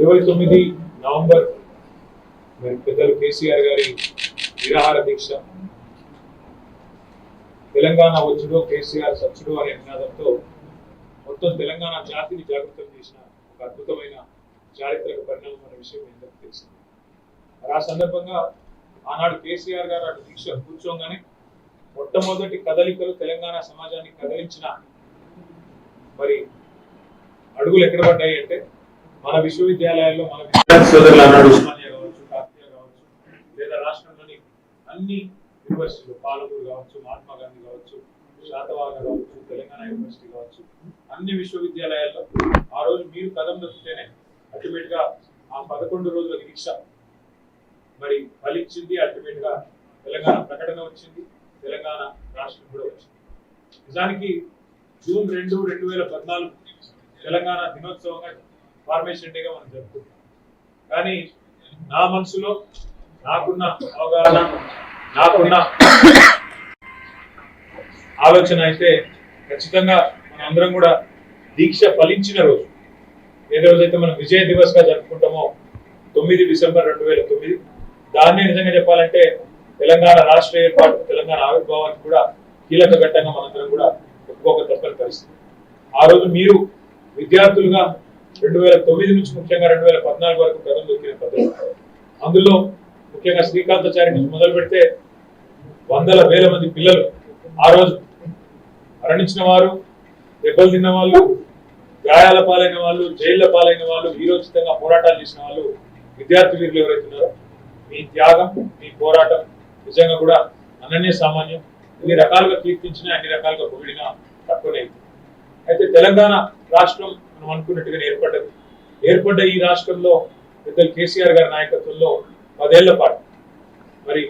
29 November మరి పెద్దలు కేసీఆర్ గారి నిరాహార దీక్ష, తెలంగాణ వచ్చుడో కేసీఆర్ సచ్చుడో అనే నినాదంతో మొత్తం తెలంగాణ జాతిని జాగృతం చేసిన ఒక అద్భుతమైన చారిత్రక పరిణామం అనే విషయం అందరికీ తెలిసింది. ఆ సందర్భంగా ఆనాడు కేసీఆర్ గారు అటు దీక్ష కూర్చోగానే మొట్టమొదటి కదలికలు తెలంగాణ సమాజాన్ని కదిలించిన మరి అడుగులు ఎక్కడ పడ్డాయి అంటే మన విశ్వవిద్యాలయాల్లో మన విద్యార్థి సోదరులు అన్నాడు ఉస్మానియా కావచ్చు, కాకతీయ కావచ్చు, లేదా రాష్ట్రంలోని అన్ని యూనివర్సిటీలు పాలమూరు కావచ్చు, మహాత్మా గాంధీ కావచ్చు, శాతవాహన కావచ్చు, తెలంగాణ యూనివర్సిటీ కావచ్చు, అన్ని విశ్వవిద్యాలయాల్లో ఆ రోజు మీరు కదం దొరికితేనే అల్టిమేట్ గా ఆ 11 రోజుల దీక్ష మరి ఫలించింది. అల్టిమేట్ గా తెలంగాణ ప్రకటన వచ్చింది, తెలంగాణ రాష్ట్రం కూడా వచ్చింది. నిజానికి జూన్ 2, 2014 తెలంగాణ దినోత్సవంగా ఫార్మేషన్ డేగా మనం జరుపుకుంటాం. కానీ నా మనసులో నాకున్న అవగాహన, నాకున్న ఆలోచన అయితే ఖచ్చితంగా మన అందరం కూడా దీక్ష ఫలించిన రోజు ఏ రోజైతే మనం విజయ దివస్ గా జరుపుకుంటామో 9 డిసెంబర్ 2009, దాన్ని నిజంగా చెప్పాలంటే తెలంగాణ రాష్ట్ర ఏర్పాటు, తెలంగాణ ఆవిర్భావానికి కూడా కీలక ఘట్టంగా మనందరం కూడా ఒప్పుకోక తప్పని పరిస్థితి. ఆ రోజు మీరు విద్యార్థులుగా 2009 నుంచి ముఖ్యంగా 2014 వరకు కథం దొరికిన పద్ధతి, అందులో ముఖ్యంగా శ్రీకాంతాచారి నుంచి మొదలు పెడితే వందల వేల మంది పిల్లలు ఆ రోజు మరణించిన వారు, దెబ్బలు తిన్న వాళ్ళు, గాయాల పాలైన వాళ్ళు, జైళ్ల పాలైన వాళ్ళు, వీరోచితంగా పోరాటాలు చేసిన వాళ్ళు విద్యార్థి వీరులు ఎవరైతే ఉన్నారో మీ త్యాగం, మీ పోరాటం నిజంగా కూడా అనన్య సామాన్యం. ఎన్ని రకాలుగా కీర్తించినా, అన్ని రకాలుగా పొగిడినా తక్కువనే. అయితే తెలంగాణ రాష్ట్రం మనం అనుకున్నట్టుగా ఏర్పడ్డ ఈ రాష్ట్రంలో పెద్దలు కేసీఆర్ గారి నాయకత్వంలో 10 ఏళ్ల పాటు మరి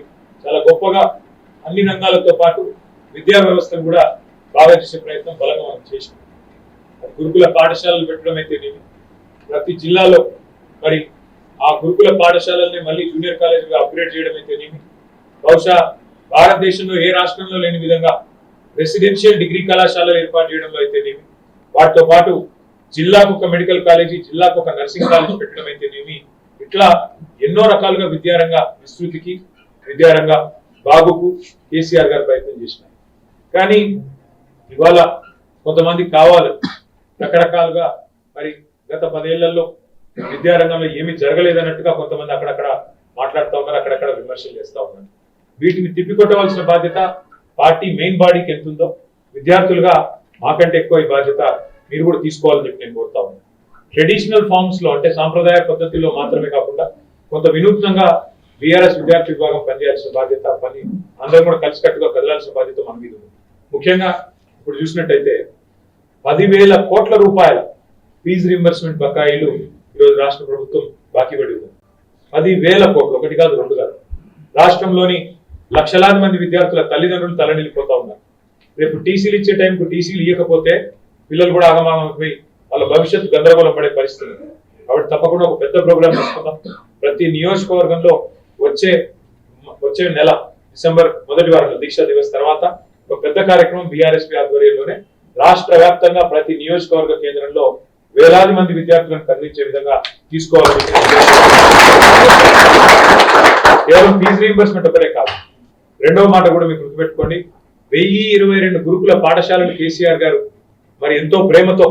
చాలా గొప్పగా అన్ని రంగాలతో పాటు విద్యా వ్యవస్థను కూడా బాగా చేసే ప్రయత్నం బలంగా మనం చేసినాం. గురుకుల పాఠశాలలు పెట్టడం అయితేనేమి, ప్రతి జిల్లాలో మరి ఆ గురుకుల పాఠశాలల్ని మళ్ళీ జూనియర్ కాలేజీగా అప్గ్రేడ్ చేయడం అయితేనేమి, బహుశా భారతదేశంలో ఏ రాష్ట్రంలో లేని విధంగా రెసిడెన్షియల్ డిగ్రీ కళాశాలలు ఏర్పాటు చేయడంలో అయితేనేమి, వాటితో పాటు జిల్లాకు ఒక మెడికల్ కాలేజీ, జిల్లాకు ఒక నర్సింగ్ కాలేజీ పెట్టడం అయితేనేమి, ఇట్లా ఎన్నో రకాలుగా విద్యారంగ విస్తృతికి, విద్యారంగ బాగుకు కేసీఆర్ గారు ప్రయత్నం చేసినారు. కానీ ఇవాళ కొంతమంది కావాలి రకరకాలుగా మరి గత 10 ఏళ్లలో విద్యారంగంలో ఏమీ జరగలేదన్నట్టుగా కొంతమంది అక్కడక్కడ మాట్లాడుతూ ఉన్నారు, అక్కడక్కడ విమర్శలు చేస్తూ ఉన్నారు. వీటిని తిప్పికొట్టవలసిన బాధ్యత పార్టీ మెయిన్ బాడీకి ఎంతుందో విద్యార్థులుగా మాకంటే ఎక్కువ ఈ బాధ్యత మీరు కూడా తీసుకోవాలని చెప్పి నేను కోరుతా ఉన్నాను. ట్రెడిషనల్ ఫార్మ్స్ లో అంటే సాంప్రదాయ పద్ధతిలో మాత్రమే కాకుండా కొంత వినూత్నంగా బీఆర్ఎస్ విద్యార్థి విభాగం పనిచేయాల్సిన బాధ్యత, అందరం కూడా కలిసికట్టుగా కదలాల్సిన బాధ్యత మన మీద ఉంది. ముఖ్యంగా ఇప్పుడు చూసినట్టయితే 10,000 కోట్ల రూపాయల ఫీజు రీంబర్స్మెంట్ బకాయిలు ఈరోజు రాష్ట్ర ప్రభుత్వం బాకీ పడి ఉంది. 10,000 కోట్లు, ఒకటి కాదు, 2 కాదు. రాష్ట్రంలోని లక్షలాది మంది విద్యార్థుల తల్లిదండ్రులు తలనిల్లిపోతా ఉన్నారు. రేపు టీసీలు ఇచ్చే టైంకు టీసీలు ఇవ్వకపోతే పిల్లలు కూడా ఆగమాగమైపోయి వాళ్ళ భవిష్యత్తు గందరగోళం పడే పరిస్థితి. కాబట్టి తప్పకుండా ఒక పెద్ద ప్రోగ్రాం తీసుకుందాం. ప్రతి నియోజకవర్గంలో వచ్చే నెల డిసెంబర్ 1వ వారంలో దీక్షా దివస్ తర్వాత ఒక పెద్ద కార్యక్రమం బీఆర్ఎస్పీ ఆధ్వర్యంలోనే రాష్ట్ర వ్యాప్తంగా ప్రతి నియోజకవర్గ కేంద్రంలో వేలాది మంది విద్యార్థులను కదిలించే విధంగా తీసుకోవాలని, కేవలం ఫీజు రీయింబర్స్మెంట్ ఒకటే కాదు, రెండవ మాట కూడా మీరు గుర్తుపెట్టుకోండి. 1022 గురుకుల పాఠశాలలు కేసీఆర్ గారు మరి ఎంతో ప్రేమతో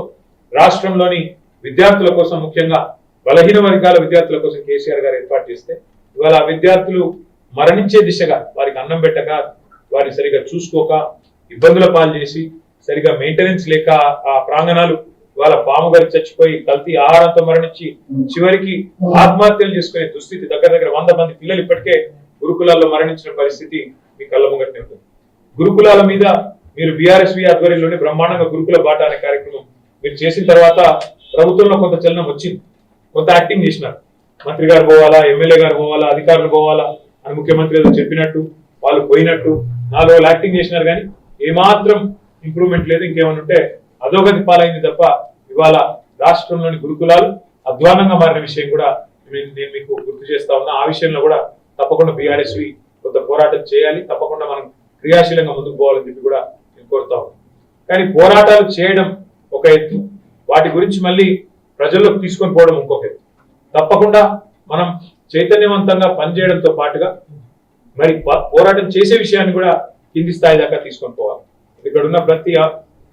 రాష్ట్రంలోని విద్యార్థుల కోసం, ముఖ్యంగా బలహీన వర్గాల విద్యార్థుల కోసం కేసీఆర్ గారు ఏర్పాటు చేస్తే ఇవాళ ఆ విద్యార్థులు మరణించే దిశగా, వారికి అన్నం పెట్టక, వారిని సరిగా చూసుకోక, ఇబ్బందుల పాలు చేసి, సరిగా మెయింటెనెన్స్ లేక ఆ ప్రాంగణాలు వాళ్ళ పాము గారికి చచ్చిపోయి కల్తీ ఆహారంతో మరణించి చివరికి ఆత్మహత్యలు చేసుకునే దుస్థితి, దగ్గర 100 మంది పిల్లలు ఇప్పటికే గురుకులాల్లో మరణించిన పరిస్థితి మీ కళ్ళ ముంగట్నే ఉంటుంది. గురుకులాల మీద మీరు బీఆర్ఎస్వి ఆధ్వర్యంలోనే బ్రహ్మాండంగా గురుకుల బాట అనే కార్యక్రమం మీరు చేసిన తర్వాత ప్రభుత్వంలో కొంత చలనం వచ్చింది, కొంత యాక్టింగ్ చేసినారు. మంత్రి గారు పోవాలా, ఎమ్మెల్యే గారు పోవాలా, అధికారులు పోవాలా అని ముఖ్యమంత్రి ఏదో చెప్పినట్టు వాళ్ళు పోయినట్టు 4 రోజులు యాక్టింగ్ చేసినారు. కానీ ఏమాత్రం ఇంప్రూవ్మెంట్ లేదు. ఇంకేమైనా ఉంటే అధోగతి పాలైంది తప్ప ఇవాళ రాష్ట్రంలోని గురుకులాలు అధ్వానంగా మారిన విషయం కూడా నేను మీకు గుర్తు చేస్తా ఉన్నా. ఆ విషయంలో కూడా తప్పకుండా బీఆర్ఎస్వి కొంత పోరాటం చేయాలి, తప్పకుండా మనం క్రియాశీలంగా ముందుకు పోవాలని చెప్పి కూడా నేను కోరుతా ఉన్నాను. కానీ పోరాటాలు చేయడం ఒక ఎత్తు, వాటి గురించి మళ్ళీ ప్రజల్లోకి తీసుకొని పోవడం ఇంకొక ఎత్తు. తప్పకుండా మనం చైతన్యవంతంగా పనిచేయడంతో పాటుగా మరి పోరాటం చేసే విషయాన్ని కూడా కింది స్థాయి దాకా తీసుకొని పోవాలి. ఇక్కడ ఉన్న ప్రతి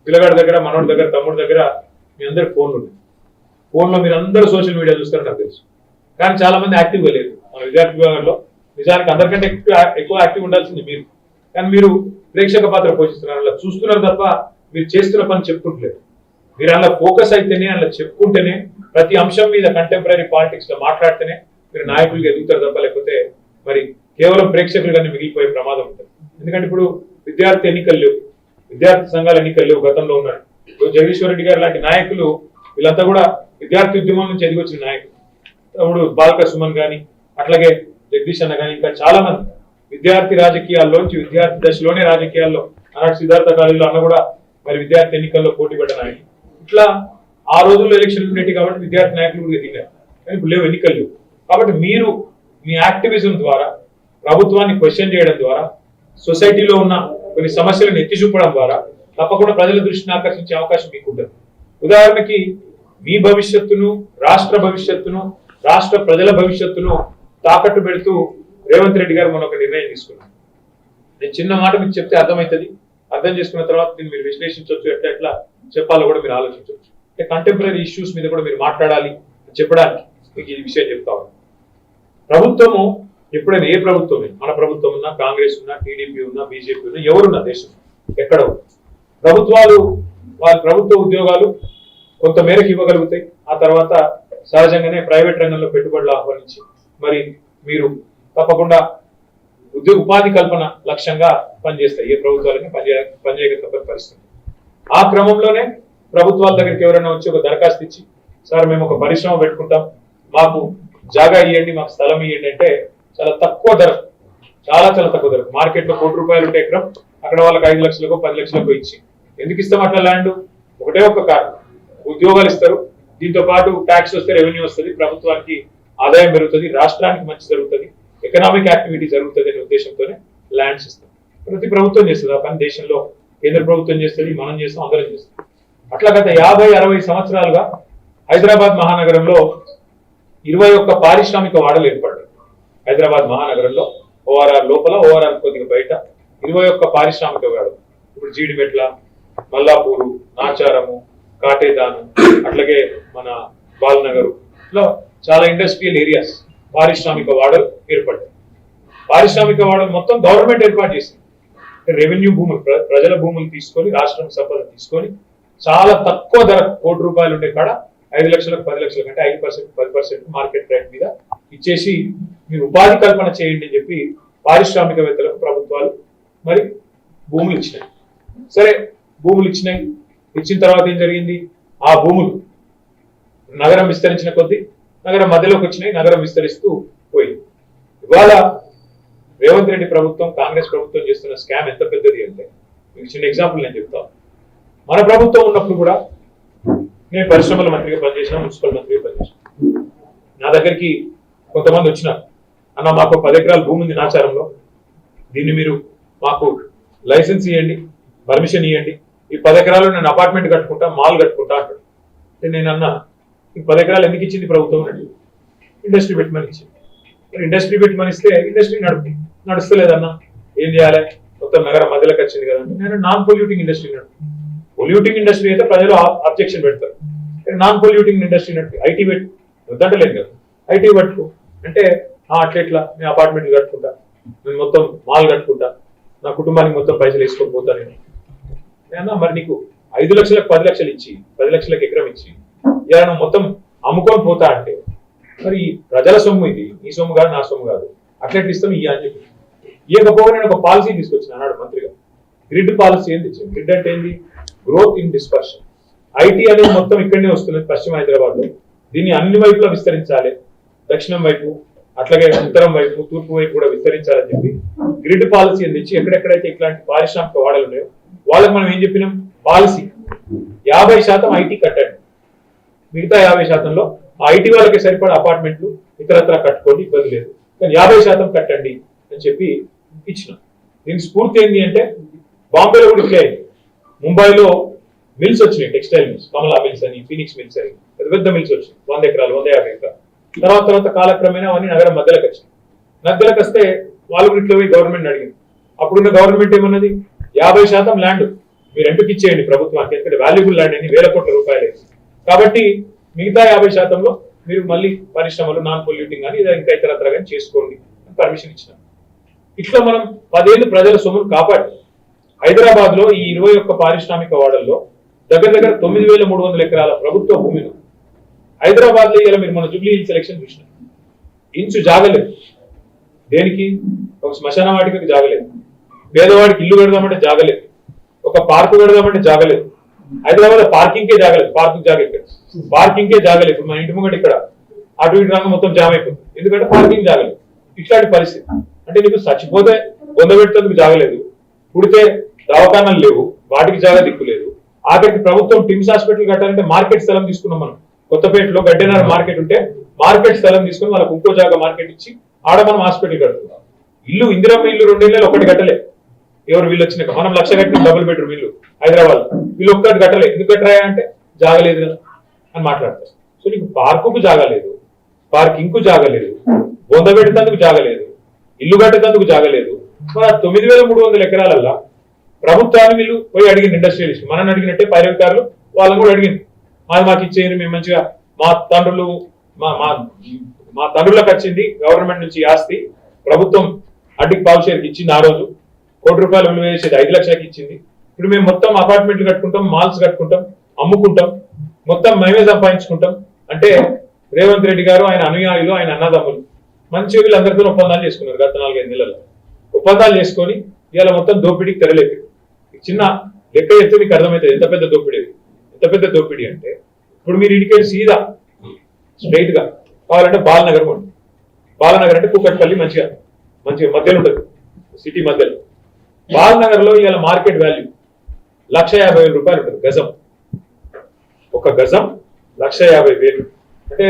పిల్లగాడి దగ్గర, మనోడి దగ్గర, తమ్ముడి దగ్గర మీ అందరి ఫోన్లు ఉన్నాయి. ఫోన్లో మీరు అందరూ సోషల్ మీడియా చూస్తారని నాకు తెలుసు. కానీ చాలా మంది యాక్టివ్గా లేరు మన విద్యార్థి విభాగంలో. నిజానికి అందరికంటే ఎక్కువ యాక్టివ్ ఉండాల్సింది మీరు. కానీ మీరు ప్రేక్షక పాత్ర పోషిస్తున్నారు, అలా చూస్తున్నారు తప్ప మీరు చేస్తున్న పని చెప్పుకుంటలేరు. మీరు అలా ఫోకస్ అయితేనే, అలా చెప్పుకుంటేనే, ప్రతి అంశం మీద కంటెంపరీ పాలిటిక్స్ లో మాట్లాడితేనే మీరు నాయకులుగా ఎదుగుతారు తప్ప లేకపోతే మరి కేవలం ప్రేక్షకులుగానే మిగిలిపోయే ప్రమాదం ఉంటుంది. ఎందుకంటే ఇప్పుడు విద్యార్థి ఎన్నికలు లేవు, విద్యార్థి సంఘాల ఎన్నికలు లేవు. గతంలో ఉన్నారు జగదీశ్వర్ రెడ్డి గారు లాంటి నాయకులు, వీళ్ళంతా కూడా విద్యార్థి ఉద్యమం నుంచి ఎదిగి వచ్చిన నాయకులు. ఇప్పుడు బాలక సుమన్ గాని, అట్లాగే జగదీష్ అన్న గాని, ఇంకా చాలా మంది విద్యార్థి రాజకీయాల్లోంచి, విద్యార్థి దశలోనే రాజకీయాల్లో, ఆనాడు సిద్ధార్థ కాలేజీలో అన్న కూడా మరి విద్యార్థి ఎన్నికల్లో పోటీ పడ్డ నాయకులు. ఇట్లా ఆ రోజుల్లో ఎలక్షన్ ఉండేవి కాబట్టి విద్యార్థి నాయకులు కూడా ఎదిగారు. కానీ ఇప్పుడు లేవు, ఎన్నికలు లేవు. కాబట్టి మీరు మీ యాక్టివిజం ద్వారా, ప్రభుత్వాన్ని క్వశ్చన్ చేయడం ద్వారా, సొసైటీలో ఉన్న కొన్ని సమస్యలను ఎత్తి చూపడం ద్వారా తప్పకుండా ప్రజల దృష్టిని ఆకర్షించే అవకాశం మీకు ఉంటుంది. ఉదాహరణకి మీ భవిష్యత్తును, రాష్ట్ర భవిష్యత్తును, రాష్ట్ర ప్రజల భవిష్యత్తును తాకట్టు పెడుతూ రేవంత్ రెడ్డి గారు మొన్న ఒక నిర్ణయం తీసుకున్నారు. నేను చిన్న మాట మీకు చెప్తే అర్థమవుతుంది. అర్థం చేసుకున్న తర్వాత దీన్ని మీరు విశ్లేషించవచ్చు, ఎట్లా ఎట్లా చెప్పాలో కూడా మీరు ఆలోచించవచ్చు. అంటే కంటెంపరీ ఇష్యూస్ మీద కూడా మీరు మాట్లాడాలి చెప్పడానికి మీకు ఈ విషయం చెప్తా ఉన్నాను. ప్రభుత్వము ఎప్పుడైనా, ఏ ప్రభుత్వం, మన ప్రభుత్వం ఉన్నా, కాంగ్రెస్ ఉన్నా, టీడీపీ ఉన్నా, బీజేపీ ఉన్నా, ఎవరున్నా దేశం ఎక్కడ ప్రభుత్వాలు వాళ్ళ ప్రభుత్వ ఉద్యోగాలు కొంత మేరకు ఇవ్వగలుగుతాయి. ఆ తర్వాత సహజంగానే ప్రైవేట్ రంగంలో పెట్టుబడులు ఆహ్వానించి మరి మీరు తప్పకుండా ఉపాధి కల్పన లక్ష్యంగా పనిచేస్తాయి. ఏ ప్రభుత్వాలకి పనిచేయక తప్పని పరిస్థితి. ఆ క్రమంలోనే ప్రభుత్వాల దగ్గరికి ఎవరైనా వచ్చి ఒక దరఖాస్తు ఇచ్చి, సార్ మేము ఒక పరిశ్రమ పెట్టుకుంటాం, మాకు జాగా ఇవ్వండి, మాకు స్థలం ఇవ్వండి అంటే చాలా తక్కువ ధర, చాలా తక్కువ ధర. మార్కెట్ లో ₹1,00,00,000 ఉంటే ఎకరం, అక్కడ వాళ్ళకి 5 లక్షలకో 10 లక్షలకో ఇచ్చి, ఎందుకు ఇస్తాం అట్లా ల్యాండ్? ఒకటే ఒక్క కారణం, ఉద్యోగాలు ఇస్తారు, దీంతో పాటు ట్యాక్స్ వస్తే రెవెన్యూ వస్తుంది, ప్రభుత్వానికి ఆదాయం పెరుగుతుంది, రాష్ట్రానికి మంచి జరుగుతుంది, ఎకనామిక్ యాక్టివిటీ జరుగుతుంది అనే ఉద్దేశంతోనే ల్యాండ్స్ ఇస్తాం. ప్రతి ప్రభుత్వం చేస్తుంది ఆ పని. దేశంలో కేంద్ర ప్రభుత్వం చేస్తుంది, మనం చేస్తాం, అందరం చేస్తాం. అట్లా గత 50-60 సంవత్సరాలుగా హైదరాబాద్ మహానగరంలో 21 పారిశ్రామిక వాడలు ఏర్పడ్డాయి. హైదరాబాద్ మహానగరంలో ఓఆర్ఆర్ లోపల, ఓఆర్ఆర్ కొద్దిగా బయట 21 పారిశ్రామిక వాడలు. ఇప్పుడు జీడిమెట్ల, మల్లాపూరు, నాచారము, కాటేదాను, అట్లాగే మన బాలనగర్ లో చాలా ఇండస్ట్రియల్ ఏరియాస్, పారిశ్రామిక వాడలు ఏర్పడ్డాయి. పారిశ్రామిక వాడలు మొత్తం గవర్నమెంట్ ఏర్పాటు చేసింది. రెవెన్యూ భూములు, ప్రజల భూములు తీసుకొని, రాష్ట్రం సంపద తీసుకొని చాలా తక్కువ ధర ₹1,00,00,000 ఉండే కాడ 5 లక్షలకు 10 లక్షల కంటే 5% 10% మార్కెట్ రేట్ మీద ఇచ్చేసి మీరు ఉపాధి కల్పన చేయండి అని చెప్పి పారిశ్రామికవేత్తలకు ప్రభుత్వాలు మరి భూములు ఇచ్చినాయి. సరే, భూములు ఇచ్చినాయి, ఇచ్చిన తర్వాత ఏం జరిగింది? ఆ భూములు నగరం విస్తరించిన కొద్దీ నగరం మధ్యలోకి వచ్చినాయి, నగరం విస్తరిస్తూ పోయింది. ఇవాళ రేవంత్ రెడ్డి ప్రభుత్వం, కాంగ్రెస్ ప్రభుత్వం చేస్తున్న స్కామ్ ఎంత పెద్దది అంటే, మీకు చిన్న ఎగ్జాంపుల్ నేను చెప్తాను. మన ప్రభుత్వం ఉన్నప్పుడు కూడా నేను పరిశ్రమల మంత్రిగా పనిచేసిన, మున్సిపల్ మంత్రిగా పనిచేసిన. నా దగ్గరికి కొంతమంది వచ్చినారు, అన్న మాకు 10 ఎకరాల భూమి ఉంది నాచారంలో, దీన్ని మీరు మాకు లైసెన్స్ ఇవ్వండి, పర్మిషన్ ఇవ్వండి, ఈ 10 ఎకరాలు నేను అపార్ట్మెంట్ కట్టుకుంటా, మాల్ కట్టుకుంటా అంటాడు. నేను అన్నా, ఈ 10 ఎకరాలు ఎందుకు ఇచ్చింది ప్రభుత్వం అంటే, ఇండస్ట్రీ పెట్టమని ఇచ్చింది. ఇండస్ట్రీ పెట్టమని ఇస్తే ఇండస్ట్రీ నడుస్తలేదన్నా, ఏం చేయాలి? మొత్తం నగరం మధ్యలోకి వచ్చింది కదండి. నేను నాన్ పొల్యూటింగ్ ఇండస్ట్రీ నడుపు, పొల్యూటింగ్ ఇండస్ట్రీ అయితే ప్రజలు అబ్జెక్షన్ పెడతారు. నాన్ పొల్యూటింగ్ ఇండస్ట్రీ నడుపు, ఐటీ పెట్టు వద్దంటలేదు కదా, ఐటీ పట్టుకో అంటే అట్లా నేను అపార్ట్మెంట్ కట్టుకుంటా, నేను మొత్తం మాల్ కట్టుకుంటా, నా కుటుంబానికి మొత్తం పైసలు వేసుకొని పోతా. నేను మరి నీకు 5 లక్షలకు 10 లక్షలు ఇచ్చి, 10 లక్షలకు ఎకరం ఇచ్చి ఇలా నువ్వు మొత్తం అమ్ముకొని పోతా అంటే, మరి ప్రజల సొమ్ము ఇది, నీ సొమ్ము కాదు, నా సొమ్ము కాదు, అట్లెట్లు ఇస్తాం ఇయ్య అని చెప్పి. ఇవ్వకపోగా నేను ఒక పాలసీ తీసుకొచ్చిన అన్నాడు మంత్రిగా. గ్రిడ్ పాలసీ ఏం తెచ్చింది? గ్రిడ్ అంటే ఏంది? Growth in dispersion. ఐటీ అనేది మొత్తం ఇక్కడనే వస్తుంది పశ్చిమ హైదరాబాద్ లో, దీన్ని అన్ని వైపులా విస్తరించాలి, దక్షిణం వైపు, అట్లాగే ఉత్తరం వైపు, తూర్పు వైపు కూడా విస్తరించాలని చెప్పి గ్రిడ్ పాలసీ అందించి ఎక్కడెక్కడైతే ఇట్లాంటి పారిశ్రామిక వాడలు ఉన్నాయో వాళ్ళకి మనం ఏం చెప్పినాం? పాలసీ 50% ఐటీ కట్టండి, మిగతా 50%లో ఐటీ వాళ్ళకి సరిపడా అపార్ట్మెంట్లు ఇతరత్ర కట్టుకోండి, ఇబ్బంది లేదు, కానీ 50% కట్టండి అని చెప్పి ఇచ్చినాం. దీనికి స్ఫూర్తి ఏంటి అంటే, బాంబేలో కూడా ఇట్లే, ముంబైలో మిల్స్ వచ్చినాయి, టెక్స్టైల్ మిల్స్, కమలా మిల్స్ అని, ఫీనిక్స్ మిల్స్ అని, పెద్ద పెద్ద మిల్స్ వచ్చినాయి, 100 ఎకరాలు 150 ఎకరాలు. తర్వాత కాలక్రమేణా అవన్నీ నగరం మధ్యలోకి వచ్చినాయి. మధ్యలోకి వస్తే వాళ్ళు కూడా ఇట్లా పోయి గవర్నమెంట్ అడిగింది. అప్పుడున్న గవర్నమెంట్ ఏమన్నది, 50% ల్యాండ్ మీరు రెంట్కి ఇచ్చేయండి ప్రభుత్వానికి, ఎందుకంటే వాల్యుబుల్ ల్యాండ్ అని 1000 కోట్ల రూపాయలు. కాబట్టి మిగతా 50%లో మీరు మళ్ళీ పరిశ్రమలు నాన్ పొల్యూటింగ్ కానీ ఇంకా ఇతరత్ర కానీ చేసుకోండి అని పర్మిషన్ ఇచ్చినాం. ఇట్లా మనం 10 ఏళ్ళు ప్రజల సొమ్మును కాపాడి హైదరాబాద్ లో ఈ 21 పారిశ్రామిక వాడల్లో దగ్గర 9300 ఎకరాల ప్రభుత్వ భూమిని హైదరాబాద్ లో ఇలా మీరు మన జూబ్లీ హిల్స్ ఎలక్షన్ చూసినారు, ఇంచు జాగలేదు. దేనికి? ఒక శ్మశాన వాటికి జాగలేదు, పేదవాడికి ఇల్లు కడదామంటే జాగలేదు, ఒక పార్కు కడదామంటే జాగలేదు. హైదరాబాద్ లో పార్కింగ్కే జాగలేదు, పార్కింగ్కే జాగలేదు. ఇప్పుడు మన ఇంటి ముంగట ఇక్కడ అటు ఇటు రంగం మొత్తం జామ్ అయిపోతుంది, ఎందుకంటే పార్కింగ్ జాగలేదు. ఇట్లాంటి పరిస్థితి అంటే నీకు చచ్చిపోతే పొందబెట్టేందుకు జాగలేదు, పుడితే దవాఖానాలు లేవు, వాటికి జాగా దిక్కు లేదు. ఆఖరికి ప్రభుత్వం టిమ్స్ హాస్పిటల్ కట్టాలంటే మార్కెట్ స్థలం తీసుకున్నాం మనం. కొత్తపేటలో గడ్డెనార్ మార్కెట్ ఉంటే మార్కెట్ స్థలం తీసుకుని వాళ్ళకు ఇంకో జాగా మార్కెట్ ఇచ్చి ఆడ మనం హాస్పిటల్ కడుతున్నాం. ఇల్లు ఇందిరమ్మ ఇల్లు 2 ఏళ్ళు ఒకటి కట్టలే. ఎవరు వీళ్ళు వచ్చినాక మనం 1,00,000 కట్టిన డబుల్ బెడ్రూమ్ ఇల్లు హైదరాబాద్, వీళ్ళు ఒక్కటి కట్టలే. ఎందుకు కట్టరాయా అంటే జాగలేదు కదా అని మాట్లాడతారు. సో నీకు పార్కుకు జాగలేదు, పార్కింగ్ కు జాగలేదు, బొంద పెట్టేందుకు జాగలేదు, ఇల్లు కట్టేందుకు జాగలేదు. మన 9300 ఎకరాలల్లా ప్రభుత్వాన్ని వీళ్ళు పోయి అడిగింది. ఇండస్ట్రియలిస్ట్ మనని అడిగినట్టే పైరవికారులు వాళ్ళని కూడా అడిగింది. మాకు ఇచ్చేది, మేము మంచిగా మా తండ్రులకు వచ్చింది గవర్నమెంట్ నుంచి ఆస్తి, ప్రభుత్వం అడ్డికి పావుషేర్కి ఇచ్చింది. ఆ రోజు ₹1 కోటి విలువ చేసేది 5 లక్షలకి ఇచ్చింది. ఇప్పుడు మేము మొత్తం అపార్ట్మెంట్లు కట్టుకుంటాం, మాల్స్ కట్టుకుంటాం, అమ్ముకుంటాం, మొత్తం మేమే సంపాదించుకుంటాం అంటే రేవంత్ రెడ్డి గారు, ఆయన అనుయాయులు, ఆయన అన్నదమ్ములు మంచి వీళ్ళందరితో ఒప్పందాలు చేసుకున్నారు. గత 4-5 నెలల్లో ఒప్పందాలు చేసుకొని ఇవాళ మొత్తం దోపిడీకి తెరలేదు. చిన్న లెక్క ఎత్తు మీకు అర్థమవుతుంది ఎంత పెద్ద దోపిడీ. ఎంత పెద్ద దోపిడీ అంటే ఇప్పుడు మీరు ఇంటికి సీదా స్ట్రైట్ గా కావాలంటే బాలనగర్ ఉంటుంది. బాలనగర్ అంటే కూకట్పల్లి మంచిగా మధ్యలో ఉంటుంది, సిటీ మధ్యలో. బాలనగర్ లో ఇవాళ మార్కెట్ వాల్యూ 1,50,000 రూపాయలు ఉంటుంది గజం. ఒక గజం 1,50,000 అంటే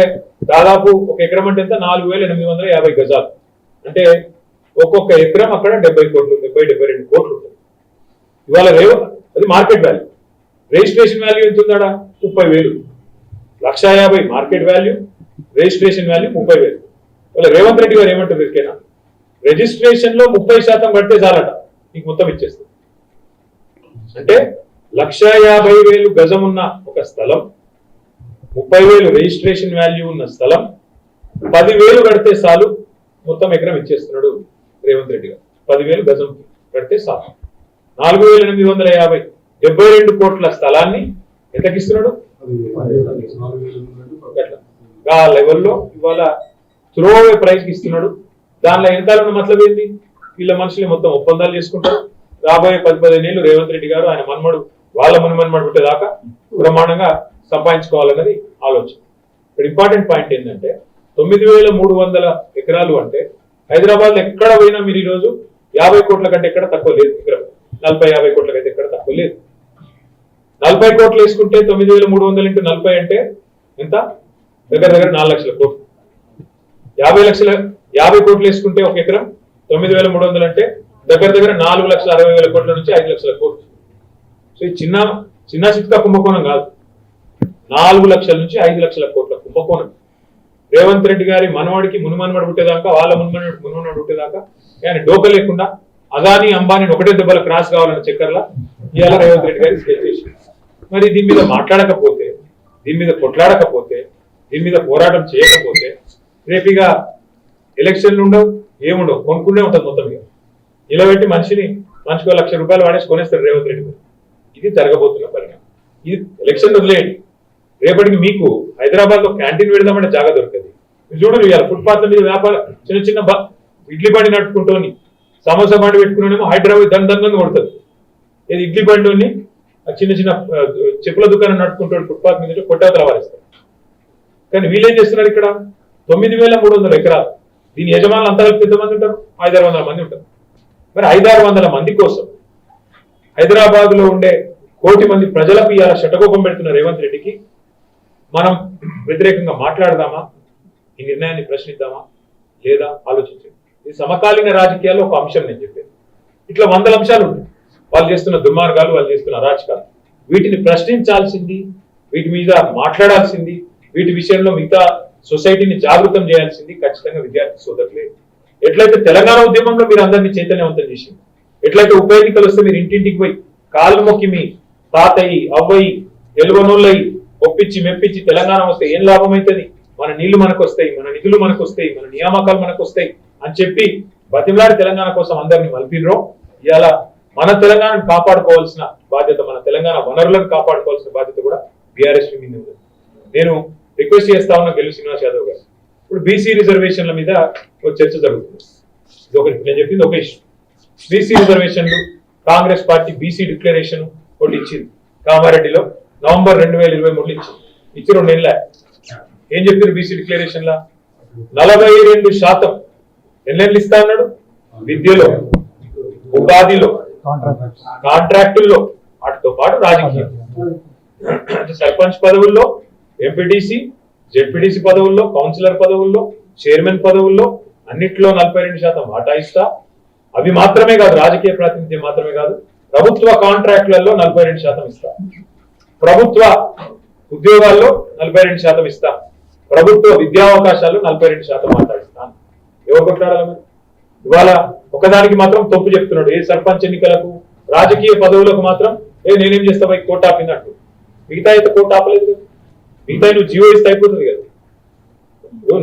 దాదాపు ఒక ఎకరం అంటే ఎంత? 4,850 గజాలు. అంటే ఒక్కొక్క ఎకరం అక్కడ 70 కోట్లు, 72 కోట్లు ఉంటుంది. ఇవాళ అది మార్కెట్ వాల్యూ. రిజిస్ట్రేషన్ వాల్యూ ఎంత ఉందా? 30,000. 1,50,000 మార్కెట్ వాల్యూ, రిజిస్ట్రేషన్ వాల్యూ 30,000. ఇవాళ రేవంత్ రెడ్డి గారు ఏమంటారు? ఎరికైనా రిజిస్ట్రేషన్ లో 30% కడితే చాలట నీకు మొత్తం ఇచ్చేస్తుంది. అంటే 1,50,000 గజం ఉన్న ఒక స్థలం, 30,000 రిజిస్ట్రేషన్ వాల్యూ ఉన్న స్థలం, 10,000 కడితే చాలు మొత్తం ఎకరం ఇచ్చేస్తున్నాడు రేవంత్ రెడ్డి గారు. 10,000 గజం కడితే చాలు. 4,850 72 కోట్ల స్థలాన్ని ఎంతకిస్తున్నాడు? ఆ లెవెల్లో ఇవాళ త్రోవే ప్రైస్ కి ఇస్తున్నాడు. దానిలో వెనకాల మతలబ్ ఏంది? వీళ్ళ మనుషులు మొత్తం ఒప్పందాలు చేసుకుంటారు. రాబోయే 10-15 ఏళ్ళు రేవంత్ రెడ్డి గారు, ఆయన మన్మడు, వాళ్ళ మన్మడు పుట్టేదాకా బ్రహ్మాండంగా సంపాదించుకోవాలన్నది ఆలోచన. ఇక్కడ ఇంపార్టెంట్ పాయింట్ ఏంటంటే 9,300 ఎకరాలు అంటే హైదరాబాద్ లో ఎక్కడ పోయినా మీరు ఈ రోజు 50 కోట్ల కంటే ఎక్కడ తక్కువ లేదు. ఎకరం 40-50 కోట్ల కంటే ఎక్కడ తక్కువ లేదు. 40 కోట్లు వేసుకుంటే 9,300 × 40 అంటే ఎంత? దగ్గర 4 లక్షల కోట్లు. 50 కోట్లు వేసుకుంటే ఒక ఎకరం 9,300 అంటే దగ్గర 4,60,000 కోట్ల నుంచి 5 లక్షల కోట్లు. సో ఈ చిన్న చిత్క కుంభకోణం కాదు, 4 లక్షల నుంచి 5 లక్షల కోట్ల కుంభకోణం. రేవంత్ రెడ్డి గారి మనవాడికి మునుమనవాడు పుట్టేదాకా, వాళ్ళ మునుమనవాడు పుట్టేదాకా ఆయన డోక లేకుండా అదాని అంబానీ ఒకటే దెబ్బల క్రాస్ కావాలన్న చక్కర్లా ఇవాళ రేవంత్ రెడ్డి గారి స్కెచ్ చేసి, మరి దీని మీద మాట్లాడకపోతే, దీని మీద కొట్లాడకపోతే, దీని మీద పోరాటం చేయకపోతే రేపుగా ఎలక్షన్లు ఉండవు, ఏముండవు, కొనుక్కునే ఉంటుంది మొత్తం. మీద నిలబెట్టి మనిషికి ₹1,00,000 వాడేసి కొనేస్తారు రేవంత్ రెడ్డి గారు. ఇది జరగబోతున్న పరిణామం. ఇది ఎలక్షన్ వదిలేయండి, రేపటికి మీకు హైదరాబాద్ లో క్యాంటీన్ పెడదామంటే జాగా దొరకదు. చూడండి ఇవాళ ఫుట్పాత్ల మీద వ్యాపారం చిన్న ఇడ్లీ బండి నడుపుకుంటూ సమోసా బండి పెట్టుకునేమో హైదరాబాద్ దందంగా కొడుతుంది. ఇది ఇడ్లీ బండి చిన్న చెప్పుల దుకాణం నడుపుకుంటాడు ఫుట్పాత్ మీద కొట్టవతల వారిస్తారు. కానీ వీళ్ళేం చేస్తున్నారు? ఇక్కడ 9,300 ఎకరాలు. దీని యజమానులు అంతా కలిపి ఎంతమంది ఉంటారు? 500-600 మంది ఉంటారు. మరి 500-600 మంది కోసం హైదరాబాద్ లో ఉండే 1 కోటి మంది ప్రజలకు ఇవాళ శటకోపం పెడుతున్న రేవంత్ రెడ్డికి మనం వ్యతిరేకంగా మాట్లాడదామా? ఈ నిర్ణయాన్ని ప్రశ్నిద్దామా లేదా ఆలోచించండి. ఇది సమకాలీన రాజకీయాల్లో ఒక అంశం. నేను చెప్పేది ఇట్లా 100 అంశాలు ఉంటాయి. వాళ్ళు చేస్తున్న దుర్మార్గాలు, వాళ్ళు చేస్తున్న అరాచకాలు, వీటిని ప్రశ్నించాల్సింది, వీటి మీద మాట్లాడాల్సింది, వీటి విషయంలో మిగతా సొసైటీని జాగృతం చేయాల్సింది ఖచ్చితంగా విద్యార్థి సోదరులే. ఎట్లయితే తెలంగాణ ఉద్యమంలో మీరు అందరినీ చైతన్యవంతం చేసింది, ఎట్లయితే ఉప ఎన్నికలు వస్తే మీరు ఇంటింటికి పోయి కాళ్ళు మొక్కి మీ తాతయ్యి అవ్వయి ఎలువనోళ్ళయి ఒప్పించి మెప్పించి తెలంగాణ వస్తే ఏం లాభం అవుతుంది, మన నీళ్లు మనకు వస్తాయి, మన నిధులు మనకు వస్తాయి, మన నియామకాలు మనకు వస్తాయి అని చెప్పి బతిమలాడి తెలంగాణ కోసం అందరినీ మలిపిర్రో, ఇవాళ మన తెలంగాణను కాపాడుకోవాల్సిన బాధ్యత, మన తెలంగాణ వనరులను కాపాడుకోవాల్సిన బాధ్యత కూడా బీఆర్ఎస్ మీద ఉంది. నేను రిక్వెస్ట్ చేస్తా ఉన్నా గెలు శ్రీనివాస్ యాదవ్ గారు, ఇప్పుడు బీసీ రిజర్వేషన్ల మీద ఒక చర్చ జరుగుతుంది. ఇది ఒకటి నేను చెప్పింది ఒక ఇష్యూ. బీసీ రిజర్వేషన్లు కాంగ్రెస్ పార్టీ బీసీ డిక్లరేషన్ ఒకటి ఇచ్చింది కామారెడ్డిలో నవంబర్ 2023 ఇచ్చింది. ఇచ్చి 2 నెలల ఏం చెప్పారు బీసీ డిక్లరేషన్ లా 42% ఎన్నెళ్ళు ఇస్తా అన్నాడు, విద్యలో, ఉపాధిలో, కాంట్రాక్టుల్లో, వాటితో పాటు రాజకీయం, సర్పంచ్ పదవుల్లో, ఎంపీటీసీ జెడ్పీటీసీ పదవుల్లో, కౌన్సిలర్ పదవుల్లో, చైర్మన్ పదవుల్లో అన్నిట్లో 42% వాటా ఇస్తా. అవి మాత్రమే కాదు, రాజకీయ ప్రాతినిధ్యం మాత్రమే కాదు, ప్రభుత్వ కాంట్రాక్టులలో 42% ఇస్తా, ప్రభుత్వ ఉద్యోగాల్లో 42% ఇస్తా, ప్రభుత్వ విద్యావకాశాల్లో 42% మాట్లాడిస్తాను. ఎవరు కొట్లాడాలి? ఇవాళ ఒకదానికి మాత్రం తప్పు చెప్తున్నాడు, ఏ సర్పంచ్ ఎన్నికలకు రాజకీయ పదవులకు మాత్రం నేనేం చేస్తావు కోర్టు ఆపినట్టు, మిగతా అయితే కోర్టు ఆపలేదు కదా, మిగతా నువ్వు జీవో ఇస్తే అయిపోతుంది కదా.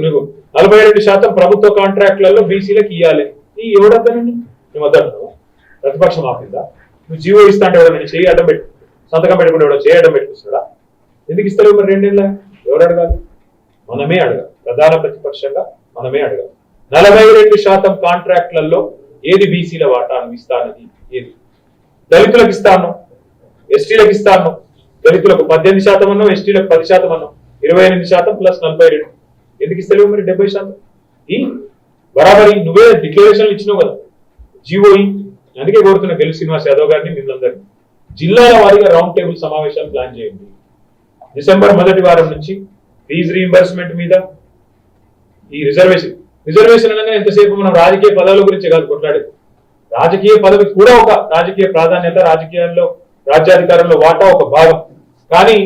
నువ్వు 42% ప్రభుత్వ కాంట్రాక్టులలో బీసీలకు ఇవ్వాలి, ఈ ఎవడద్దానండి నువ్వు వద్దంటున్నావు, ప్రతిపక్షం ఆపిందా? నువ్వు జీవో ఇస్తా అంటే ఎవడన్నా చేయి అడ్డం పెట్టు, సంతకం పెట్టుకుంటే ఎవడో చేయి అడ్డం పెట్టుకొస్తాడా? ఎందుకు ఇస్తారు మరి 2 నెలల? ఎవరు అడగాలి? మనమే అడగాలి, ప్రధాన ప్రతిపక్షంగా మనమే అడగాలి. 42% కాంట్రాక్టులలో ఏది బీసీల వాటాను ఇస్తానది, ఏది దళితులకు ఇస్తాను, ఎస్టీలకు ఇస్తాను, దళితులకు 18% అన్నాం, ఎస్టీలకు 10% అన్నాం, 28% ప్లస్ 42 ఎందుకు ఇస్తలేవు మరి 70%? ఈ బరాబరి నువ్వే డిక్లరేషన్లు ఇచ్చినావు కదా, జీవో. అందుకే కోరుతున్న గెలు శ్రీనివాస్ యాదవ్ గారిని మిమ్మల్ని జిల్లాల వారీగా రౌండ్ టేబుల్ సమావేశాలు ప్లాన్ చేయండి. డిసెంబర్ 1వ వారం నుంచి ఫీజు రీయింబర్స్మెంట్ మీద, ఈ రిజర్వేషన్ అనగా ఎంతసేపు మనం రాజకీయ పదవుల గురించి కాదు కొట్లాడేది, రాజకీయ పదవి కూడా ఒక రాజకీయ ప్రాధాన్యత, రాజకీయాల్లో రాజ్యాధికారంలో వాటా ఒక భాగం. కానీ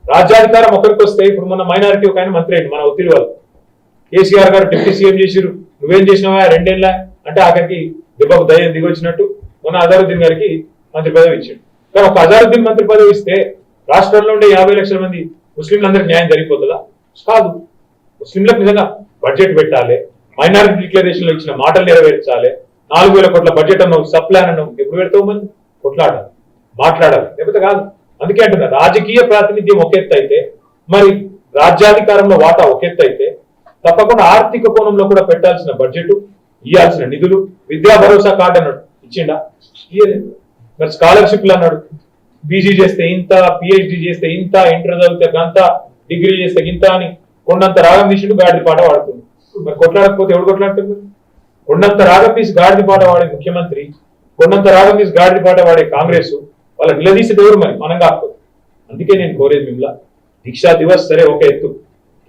రాజ్యాధికారం ఒకరికి వస్తే, ఇప్పుడు మన మైనారిటీ ఒక ఆయన మంత్రి అయింది, మన ఒత్తిడి వాళ్ళు కేసీఆర్ గారు డిప్యూటీ సీఎం చేసిరు, నువ్వేం చేసినావా 2 ఏళ్ళ అంటే ఆఖరికి దెబ్బకు దయ్యం దిగొచ్చినట్టు మొన్న అజారుద్దీన్ గారికి మంత్రి పదవి ఇచ్చాడు. కానీ ఒక అజారుద్దీన్ మంత్రి పదవి ఇస్తే రాష్ట్రంలో ఉండే 50 లక్షల మంది ముస్లింలందరికీ న్యాయం జరిగిపోతుందా? కాదు. ముస్లింలకు నిజంగా బడ్జెట్ పెట్టాలి, మైనారిటీ డిక్లరేషన్ లో ఇచ్చిన మాటలు నెరవేర్చాలి, 4,000 కోట్ల బడ్జెట్ అన్నావు, సప్లాన్ అన్నావు, ఎప్పుడు పెడతావు? మంది కొట్లాడాలి, మాట్లాడాలి, లేకపోతే కాదు. అందుకే అంటున్నా, రాజకీయ ప్రాతినిధ్యం ఒక ఎత్తు అయితే, మరి రాజ్యాధికారంలో వాటా ఒక ఎత్తు అయితే, తప్పకుండా ఆర్థిక కోణంలో కూడా పెట్టాల్సిన బడ్జెట్, ఇవ్వాల్సిన నిధులు, విద్యా భరోసా కార్డు అన్నాడు, ఇచ్చిండా? ఇయ్యలేదు. మరి స్కాలర్షిప్లు అన్నాడు, పీజీ చేస్తే ఇంత, పిహెచ్డి చేస్తే ఇంత, ఇంటర్ చదివితే గంత, డిగ్రీ చేస్తే ఇంత అని కొండంత రాగం తీసిండు, గాడిది పాట వాడుతుంది. మరి కొట్లాడకపోతే ఎవడు కొట్లాడుతుంది? కొండంత రాగం తీసి గాడిది పాట వాడే ముఖ్యమంత్రి, కొండంత రాగం తీసి గాడిది పాట వాడే కాంగ్రెస్, వాళ్ళ నిలదీసేది ఎవరు? మరి మనం కాకపోతే. అందుకే నేను కోరేది మిమ్మల్ని, దీక్షా దివస్ సరే ఒక ఎత్తు,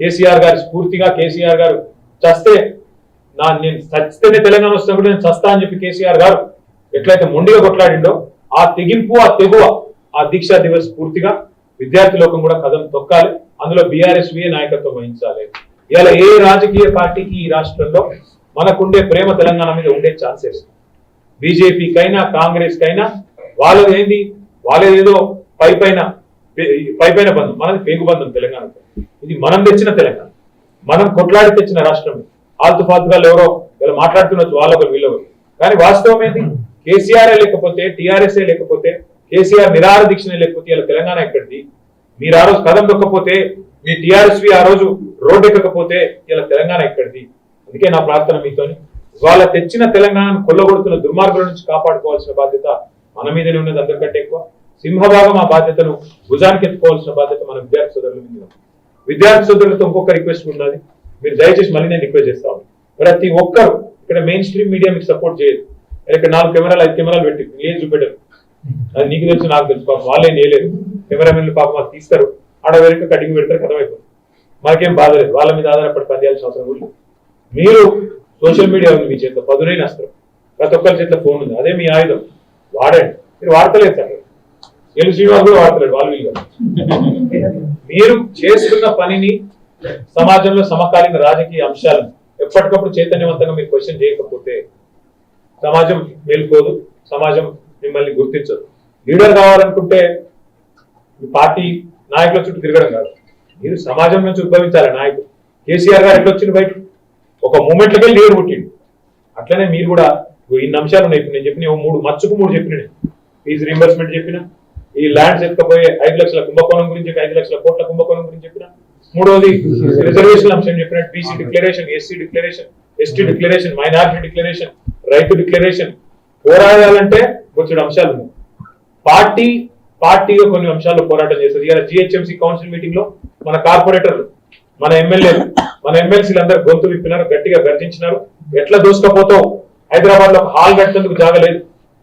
కేసీఆర్ గారి స్ఫూర్తిగా, కేసీఆర్ గారు చస్తే నేను చస్తేనే తెలంగాణ వస్తున్నప్పుడు నేను చస్తా అని చెప్పి కేసీఆర్ గారు ఎట్లయితే మొండిగా కొట్లాడిండో, ఆ తెగింపు, ఆ తెగువ, ఆ దీక్షా దివస్ పూర్తిగా విద్యార్థి లోకం కూడా కదం తొక్కాలి. అందులో బీఆర్ఎస్వీ నాయకత్వం వహించాలి. ఇలా ఏ రాజకీయ పార్టీకి ఈ రాష్ట్రంలో మనకుండే ప్రేమ తెలంగాణ మీద ఉండే ఛాన్సెస్, బీజేపీకైనా కాంగ్రెస్ కైనా వాళ్ళది ఏంది, వాళ్ళేదో పై పైన బంధం, మనది పేగు బంధం తెలంగాణతో. ఇది మనం తెచ్చిన తెలంగాణ, మనం కొట్లాడి తెచ్చిన రాష్ట్రం. ఆల్తు ఫాల్తుగా ఎవరో ఇలా మాట్లాడుతున్నచ్చు, వాళ్ళొకరు వీళ్ళొకరు. కానీ వాస్తవం ఏంటి? కేసీఆర్ లేకపోతే, టీఆర్ఎస్ఏ లేకపోతే, కేసీఆర్ నిరాహార దీక్షనే లేకపోతే ఇలా తెలంగాణ ఎక్కడిది? మీరు ఆ రోజు కదం దొక్కపోతే, మీ టీఆర్ఎస్వి ఆ రోజు రోడ్డు ఎక్కకపోతే ఇలా తెలంగాణ ఎక్కడిది? అందుకే నా ప్రార్థన మీతోని, వాళ్ళ తెచ్చిన తెలంగాణను కొల్లగొడుతున్న దుర్మార్గుల నుంచి కాపాడుకోవాల్సిన బాధ్యత మన మీదనే ఉన్నది. అందరికంటే ఎక్కువ సింహభాగం ఆ బాధ్యతను భుజానికి ఎత్తుకోవాల్సిన బాధ్యత మన విద్యార్థి సోదరుల మీద. విద్యార్థి సోదరులతో ఇంకొక రిక్వెస్ట్ ఉన్నది, మీరు దయచేసి మళ్ళీ నేను రిక్వెస్ట్ చేస్తాను, ప్రతి ఒక్కరు ఇక్కడ మెయిన్ స్ట్రీమ్ మీడియా మీకు సపోర్ట్ చేయదు. ఇక్కడ 4 కెమెరాలు 5 కెమెరాలు పెట్టి ఏం చూపెట్టరు, అది నీకు తెలుసు, నాకు తెలుసు. పాపం వాళ్ళేం చేయలేదు, కెమెరామెన్లు పాపం వాళ్ళు తీస్తారు, ఆడ వెనక కటింగ్ పెడతారు, కథమైపోతుంది. మనకేం బాధ లేదు, వాళ్ళ మీద ఆధారపడి పనిచేయాల్సిన అవసరం కూడా. మీరు సోషల్ మీడియా ఉంది మీ చేతిలో, పదునైన అస్త్రం, ప్రతి ఒక్కరి చేతిలో ఫోన్ ఉంది, అదే మీ ఆయుధం, వాడండి. మీరు వాడతలేదు సార్, గెలు శ్రీనివాస్ కూడా వాడతలేడు, వాళ్ళు వీళ్ళు. మీరు చేస్తున్న పనిని సమాజంలో సమకాలీన రాజకీయ అంశాలను ఎప్పటికప్పుడు చైతన్యవంతంగా మీరు క్వశ్చన్ చేయకపోతే సమాజం మేల్కోదు, సమాజం మిమ్మల్ని గుర్తించదు. లీడర్ కావాలనుకుంటే పార్టీ నాయకుల చుట్టూ తిరగడం కాదు, మీరు సమాజం నుంచి ఉద్భవించాలి నాయకుడు. కేసీఆర్ గారు ఎట్లా వచ్చింది బయట, ఒక మూమెంట్లకే లీడర్ పుట్టిండు. అట్లనే మీరు కూడా ఇన్ని అంశాలు ఉన్నాయి. నేను చెప్పిన 3 చెప్పిన, ఫీజు రీంబర్స్మెంట్ చెప్పిన, ఈ ల్యాండ్స్ ఎత్తుకపోయే 5 లక్షల కుంభకోణం గురించి 5 లక్షల కోట్ల కుంభకోణం గురించి చెప్పిన, 3వది రిజర్వేషన్ అంశం చెప్పిన, BC declaration, SC declaration, ST declaration, minority declaration, రైతు డిక్లరేషన్. పోరాడాలంటే వచ్చిన అంశాలు ఉన్నాయి. పార్టీగా కొన్ని అంశాల్లో పోరాటం చేస్తుంది. ఇలా జిహెచ్ఎంసీ కౌన్సిల్ మీటింగ్ లో మన కార్పొరేటర్లు, మన ఎమ్మెల్యేలు, మన ఎమ్మెల్సీలు అందరూ గొంతు విప్పినారు, గట్టిగా గర్జించినారు. ఎట్లా దూసుకపోతావు, హైదరాబాద్ లో హాల్ కట్టేందుకు జాగలేదు,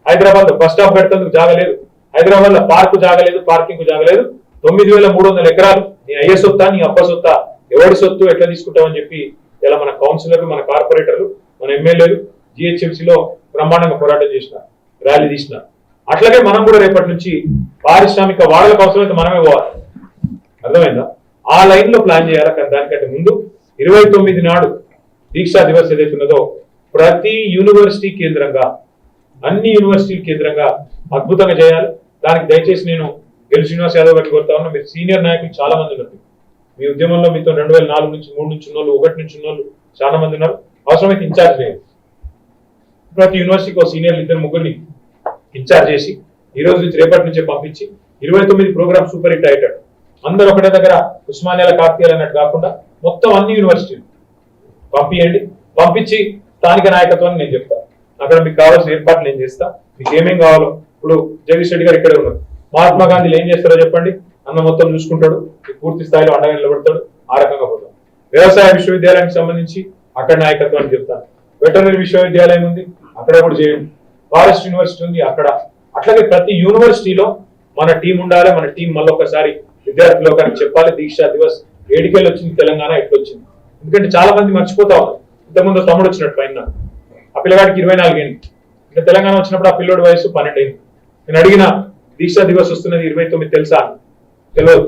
హైదరాబాద్ లో బస్ స్టాప్ కట్టేందుకు జాగలేదు, హైదరాబాద్ లో పార్కు జాగలేదు, పార్కింగ్ జాగలేదు, 9,300 ఎకరాలు నీ అయ్య సొత్తా నీ అబ్బ సొత్తా, ఎవడి సొత్తు ఎట్లా తీసుకుంటావని చెప్పి ఇలా మన కౌన్సిలర్లు, మన కార్పొరేటర్లు, మన ఎమ్మెల్యేలు జిహెచ్ఎంసీలో బ్రహ్మాండంగా పోరాటం చేసినారు, ర్యాలీ తీసినారు. అట్లాగే మనం కూడా రేపటి నుంచి పారిశ్రామిక వాడలకు అవసరమైతే మనమే పోవాలి. అర్థమైందా? ఆ లైన్ లో ప్లాన్ చేయాలి. కానీ దానికంటే ముందు 29 నాడు దీక్షా దివస్ ఏదైతున్నదో ప్రతి యూనివర్సిటీ కేంద్రంగా, అన్ని యూనివర్సిటీ కేంద్రంగా అద్భుతంగా చేయాలి. దానికి దయచేసి నేను గెలు శ్రీనివాస్ యాదవ్ గారికి కోరుతా ఉన్నా. మీరు సీనియర్ నాయకులు చాలా మంది ఉన్నారు మీ ఉద్యమంలో, మీతో 2004 నుంచి 3 నుంచి ఉన్నోళ్ళు, 1 నుంచి ఉన్నోళ్ళు చాలా మంది ఉన్నారు. అవసరమైతే ఇన్ఛార్జ్ లేదు. ప్రతి యూనివర్సిటీకి ఒక సీనియర్లు 2-3 ఇన్ఛార్జ్ చేసి ఈ రోజు నుంచి రేపటి నుంచే పంపించి 29 ప్రోగ్రామ్ సూపర్ హిట్ అయ్యేటట్టు అందరూ ఒకటే దగ్గర ఉస్మానియాల కార్తీయాలు అన్నట్టు కాకుండా మొత్తం అన్ని యూనివర్సిటీలు పంపించండి. పంపించి స్థానిక నాయకత్వాన్ని నేను చెప్తాను. అక్కడ మీకు కావాల్సిన ఏర్పాట్లు నేను చేస్తా. మీకు ఏమేం కావాలో, ఇప్పుడు జగదీష్ రెడ్డి గారు ఇక్కడే ఉన్నారు. మహాత్మా గాంధీలు ఏం చేస్తారో చెప్పండి, అన్న మొత్తం చూసుకుంటాడు, పూర్తి స్థాయిలో అండగా నిలబడతాడు. ఆ రకంగా పోతాం. వ్యవసాయ విశ్వవిద్యాలయానికి సంబంధించి అక్కడ నాయకత్వాన్ని చెప్తాను. వెటర్నరీ విశ్వవిద్యాలయం ఉంది, అక్కడ కూడా చేయండి. ఫారెస్ట్ యూనివర్సిటీ ఉంది అక్కడ. అట్లాగే ప్రతి యూనివర్సిటీలో మన టీం ఉండాలి. మన టీం మళ్ళొకసారి విద్యార్థి లోకానికి చెప్పాలి. దీక్షా దివస్ ఏడికెళ్ళి వచ్చింది, తెలంగాణ ఎట్లొచ్చింది. ఎందుకంటే చాలా మంది మర్చిపోతా ఉన్నారు. ఇంతకుముందు తమ్ముడు వచ్చినట్టు పైన ఆ పిల్లగాడికి 24 ఏళ్ళు, ఇంకా తెలంగాణ వచ్చినప్పుడు ఆ పిల్లోడి వయసు 12 ఏళ్ళు. నేను అడిగిన దీక్షా దివస్ వస్తున్నది 29 తెలుసా? తెలియదు.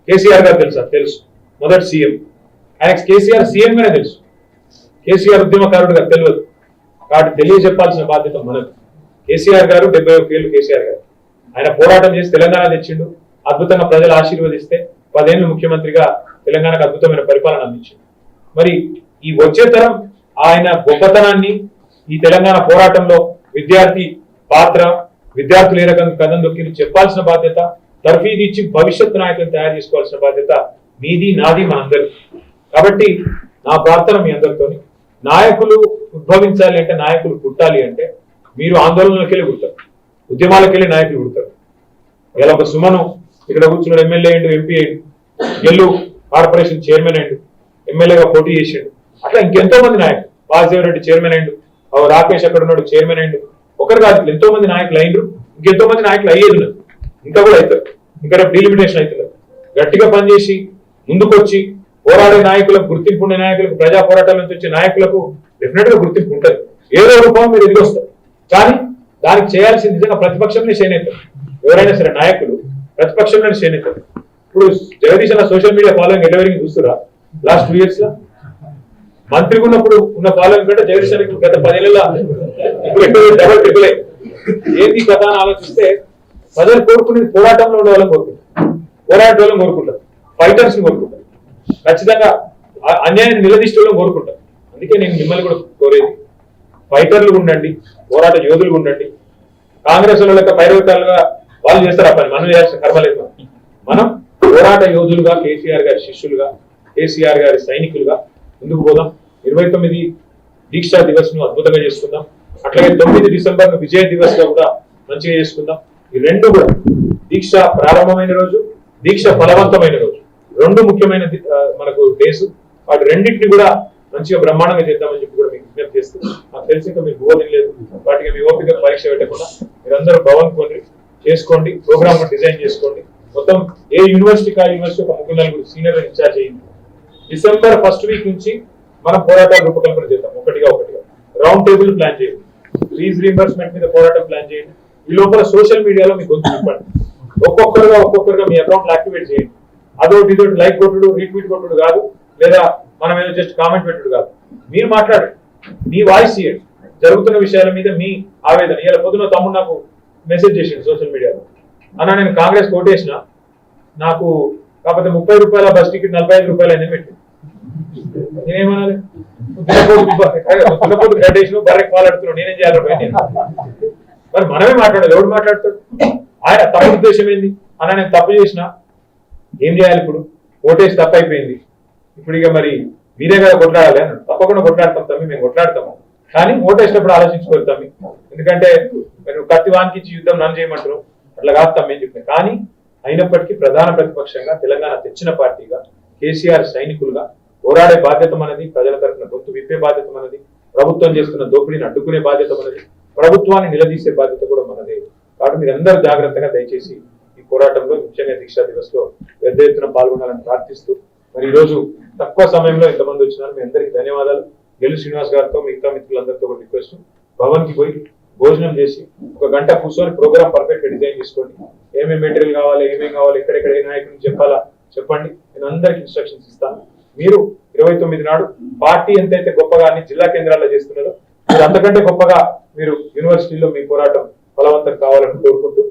కేసీఆర్ గారు తెలుసా? తెలుసు. మొదటి సీఎం ఆయనకి కేసీఆర్ సీఎం గానే తెలుసు, కేసీఆర్ ఉద్యమకారుడుగా తెలియదు. కాబట్టి తెలియజెప్పాల్సిన బాధ్యత మనది. కేసీఆర్ గారు 71 ఏళ్ళు కేసీఆర్ గారు, ఆయన పోరాటం చేసి తెలంగాణ తెచ్చిండు. అద్భుతంగా ప్రజలు ఆశీర్వదిస్తే 10 ఏళ్ళు ముఖ్యమంత్రిగా తెలంగాణకు అద్భుతమైన పరిపాలన అందించింది. మరి ఈ వచ్చే తరం ఆయన గొప్పతనాన్ని, ఈ తెలంగాణ పోరాటంలో విద్యార్థి పాత్ర, విద్యార్థులు ఏ రకంగా కథం దొక్కి చెప్పాల్సిన బాధ్యత, తర్ఫీదు ఇచ్చి భవిష్యత్తు నాయకులను తయారు చేసుకోవాల్సిన బాధ్యత మీది, నాది, మనందరి. కాబట్టి నా ప్రార్థన మీ అందరితోని, నాయకులు ఉద్భవించాలి అంటే, నాయకులు పుట్టాలి అంటే మీరు ఆందోళనలకు వెళ్ళి పుడతారు, ఉద్యమాలకు వెళ్ళి నాయకులు పుడతారు. ఇలా ఒక సుమను ఇక్కడ కూర్చున్నాడు, ఎమ్మెల్యే అయ్యిండు, ఎంపీ అయ్యిండు, గెల్లు కార్పొరేషన్ చైర్మన్ అయ్యిండు, ఎమ్మెల్యేగా పోటీ చేసిండు. అట్లా ఇంకెంతో మంది నాయకులు, వాసుదేవరెడ్డి చైర్మన్ అయ్యిండు, రాకేష్ అక్కడ ఉన్నాడు చైర్మన్ అయ్యిండు. ఒకరు కాదు, ఎంతో మంది నాయకులు అయ్యిండ్రు, ఇంకెంతో మంది నాయకులు అయ్యేది ఉన్నారు, ఇంకా కూడా అవుతారు. ఇంకా రేపు డీలిమిటేషన్ అవుతున్నారు. గట్టిగా పనిచేసి ముందుకొచ్చి పోరాడే నాయకులకు, గుర్తింపు ఉండే నాయకులకు, ప్రజా పోరాటాల నుంచి వచ్చే నాయకులకు డెఫినెట్ గా గుర్తింపు ఉంటుంది. ఏదో రూపం మీరు ఎదిగొస్తారు. కానీ దానికి చేయాల్సింది నిజంగా ప్రతిపక్షంలో చేనేతారు. ఎవరైనా సరే నాయకులు ప్రతిపక్షంలోనే చేనేతారు. ఇప్పుడు జగదీష్ అన్న సోషల్ మీడియా ఫాలోయింగ్ ఎల్లవరికి చూస్తురా? లాస్ట్ 2 years లో మంత్రిగా ఉన్నప్పుడు ఉన్న ఫాలోయింగ్ కంటే జగదీష్ అన్నకి గత 10 ఏళ్ళ ఇప్పుడు డబల్ ట్రిపుల్ ఏంటి కథ అని ఆలోచిస్తే ప్రజలు కోరుకునేది పోరాటంలో ఉండే వాళ్ళని కోరుకుంటారు, పోరాడే వాళ్ళని కోరుకుంటారు, ఫైటర్స్ ని కోరుకుంటారు, ఖచ్చితంగా అన్యాయాన్ని నిలదీసే వాళ్ళని కోరుకుంటారు. అందుకే నేను మిమ్మల్ని కూడా కోరేది, ఫైటర్లు ఉండండి, పోరాట యోధులు ఉండండి. కాంగ్రెస్ లెక్క పైరవికాలుగా వాళ్ళు చేస్తారు ఆ పని, మనం చేయాల్సిన కర్మ లేదు. మనం పోరాట యోధులుగా, కేసీఆర్ గారి శిష్యులుగా, కేసీఆర్ గారి సైనికులుగా ముందుకు పోదాం. 29 దీక్షా దివస్ ను అద్భుతంగా చేసుకుందాం. అట్లాగే 9 డిసెంబర్ ను విజయ దివస్ గా కూడా మంచిగా చేసుకుందాం. ఈ రెండు కూడా దీక్ష ప్రారంభమైన రోజు, దీక్ష ఫలవంతమైన రోజు, 2 ముఖ్యమైన మనకు డేస్. వాటి రెండింటిని కూడా మంచిగా బ్రహ్మాండంగా చేద్దామని చెప్పి కూడా మీకు విజ్ఞప్తి చేస్తూ, నాకు తెలిసి ఇంకా మీకు బోధన లేదు, వాటికి మీ ఓపిక పరీక్ష పెట్టకుండా మీరందరూ భవన్ కొని చేసుకోండి, ప్రోగ్రామ్ డిజైన్ చేసుకోండి. మొత్తం ఏ యూనివర్సిటీ యూనివర్సిటీ ఒక 3-4 సీనియర్ ఇన్ఛార్జ్ అయ్యింది. డిసెంబర్ 1st వీక్ నుంచి మనం పోరాటాలు రూపకల్పన చేద్దాం. ఒకటిగా రౌండ్ టేబుల్ ప్లాన్ చేయండి, ఫీజు రీంబర్స్మెంట్ మీద పోరాటం ప్లాన్ చేయండి. ఈ లోపల సోషల్ మీడియాలో మీకు గొంతు చెప్పండి. ఒక్కొక్కరుగా మీ అకౌంట్లు యాక్టివేట్ చేయండి. అదొకటి ఇదొకటి లైక్ కొట్టుడు, రీట్వీట్ కొట్టుడు కాదు. లేదా మనం ఏదో జస్ట్ కామెంట్ పెట్టుడు కాదు. మీరు మాట్లాడండి, మీ వాయిస్ ఇవ్వండి, జరుగుతున్న విషయాల మీద మీ ఆవేదన. ఇలా పొద్దున తమ్ముడు నాకు మెసేజ్ చేసిండు సోషల్ మీడియాలో, అన్న నేను కాంగ్రెస్ ఓటేసిన, నాకు కాకపోతే 30 రూపాయల బస్ టికెట్ 45 రూపాయలు అనేది పెట్టి నేనేమనాలి? దున్నపోతు గ్రాడ్యుయేషన్ బర్రెకి పాలాడుతున్నాడు, నేనేం చేయాలి? మరి మనమే మాట్లాడాలి, ఎవడు మాట్లాడతాడు? ఆయన తమ ఉద్దేశం ఏంది? అన్న నేను తప్పు చేసిన, ఏం చేయాలి ఇప్పుడు? ఓటేసి తప్పు అయిపోయింది, ఇప్పుడు ఇక మరి మీరే కదా కొట్లాడాలి అన్నాడు. తప్పకుండా కొట్లాడతాం తమ్మి, మేము కొట్లాడతాము, కానీ ఓటేసినప్పుడు ఆలోచించుకోరు తమ్మి, ఎందుకంటే మీరు కత్తి వానికిచ్చి యుద్ధం నన్ను చేయమంటారు, అట్లా కాదు తమ్మి అని చెప్పిన. కానీ అయినప్పటికీ ప్రధాన ప్రతిపక్షంగా తెలంగాణ తెచ్చిన పార్టీగా కేసీఆర్ సైనికులుగా పోరాడే బాధ్యత మనది, ప్రజల తరఫున గొంతు విప్పే బాధ్యత మనది, ప్రభుత్వం చేస్తున్న దోపిడీని అడ్డుకునే బాధ్యత మనది, ప్రభుత్వాన్ని నిలదీసే బాధ్యత కూడా మనదే. కాబట్టి మీరందరూ జాగ్రత్తగా దయచేసి ఈ పోరాటంలో, ముఖ్యంగా దీక్షా దివస్ లో పెద్ద ఎత్తున పాల్గొనాలని ప్రార్థిస్తూ, మరి ఈ రోజు తక్కువ సమయంలో ఎంతమంది వచ్చినారు మీ అందరికీ ధన్యవాదాలు. గెలు శ్రీనివాస్ గారితో మిగతా మిత్రులందరితో కూడా రిక్వెస్ట్, భవన్ కి పోయి భోజనం చేసి 1 గంట కూర్చొని ప్రోగ్రామ్ పర్ఫెక్ట్ గా డిజైన్ చేసుకోండి. ఏమేమి మెటీరియల్ కావాలి, ఏమేమి కావాలి, ఎక్కడెక్కడ ఏ నాయకుడిని చెప్పాలా చెప్పండి, నేను అందరికి ఇన్స్ట్రక్షన్స్ ఇస్తాను. మీరు 29 నాడు పార్టీ ఎంతైతే గొప్పగా అన్ని జిల్లా కేంద్రాల్లో చేస్తున్నారో మీరు అంతకంటే గొప్పగా మీరు యూనివర్సిటీలో మీ పోరాటం బలవంతం కావాలని కోరుకుంటూ